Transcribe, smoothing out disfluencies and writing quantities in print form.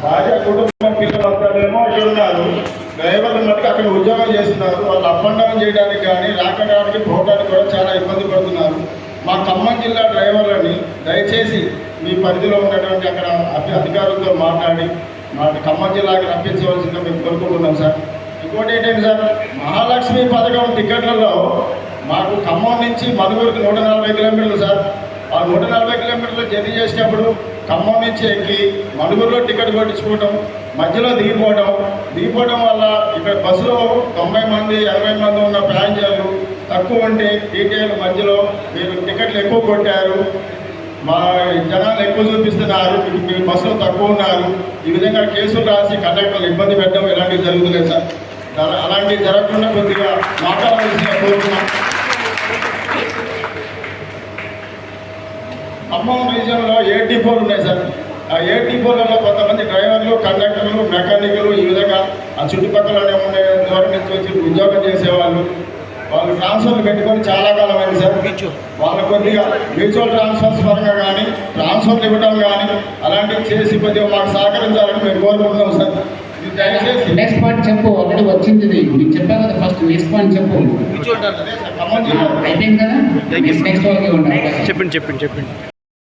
భార్య కుటుంబం పిల్లలంతానేమో ఇక్కడ ఉన్నారు. డ్రైవర్లు మటుకు అక్కడ ఉద్యోగం చేస్తున్నారు. వాళ్ళు అప్ అండ్ డౌన్ చేయడానికి కానీ రాకడానికి పోవడానికి కూడా చాలా ఇబ్బంది పడుతున్నారు. మా ఖమ్మం జిల్లా డ్రైవర్లని దయచేసి మీ పరిధిలో ఉన్నటువంటి అక్కడ అధికారులతో మాట్లాడి మా ఖమ్మం జిల్లాకి రప్పించవలసిందిగా మేము కోరుకుంటున్నాం సార్. ఇంకోటి ఏంటంటే సార్, మహాలక్ష్మి పథకం టికెట్లలో మాకు ఖమ్మం నుంచి మనుగురికి 140 కిలోమీటర్లు సార్. ఆ 140 కిలోమీటర్లు జర్నీ చేసేటప్పుడు ఖమ్మం నుంచి ఎక్కి మనుగురులో టికెట్ కొట్టించుకోవడం, మధ్యలో దిగిపోవడం వల్ల ఇక్కడ బస్సులో 90 మంది 80 మంది ఉన్న ప్యాసింజర్లు తక్కువ ఉంటే డీటెయిల్ మధ్యలో మీరు టికెట్లు ఎక్కువ కొట్టారు, మా జనాలు ఎక్కువ చూపిస్తున్నారు, మీ బస్సులో తక్కువ ఉన్నారు, ఈ విధంగా కేసులు రాసి కండక్టర్లు ఇబ్బంది పెట్టడం ఇలాంటివి జరుగుతున్నాయి సార్. అలాంటివి జరగకుండా కొద్దిగా మాట్లాడవలసిన కోరుతున్నాం. ఖమ్మం రీజియన్లో 8 డిపోలు ఉన్నాయి సార్. ఆ 8 డిపోలలో కొంతమంది డ్రైవర్లు, కండక్టర్లు, మెకానికలు ఈ విధంగా ఆ చుట్టుపక్కలనే ఉండే దూరం నుంచి వచ్చి ఉద్యోగం చేసేవాళ్ళు. వాళ్ళు ట్రాన్స్ఫర్లు పెట్టుకొని చాలా కాలం అయింది సార్. వాళ్ళు కొద్దిగా మ్యూచువల్ ట్రాన్స్ఫర్స్ పరంగా కానీ ట్రాన్స్ఫర్లు ఇవ్వడం కానీ అలాంటివి చేసి కొద్దిగా మాకు సహకరించాలని మేము కోరుకుంటున్నాం సార్. దయచేసి నెక్స్ట్ పాయింట్ చెప్పు. ఆల్రెడీ వచ్చింది మీకు చెప్పాను కదా. ఫస్ట్ నెక్స్ట్ పాయింట్ చెప్పు. ఖమ్మం జిల్లా అయిపోయింది కదా. నెక్స్ట్ వాళ్ళకి చెప్పండి.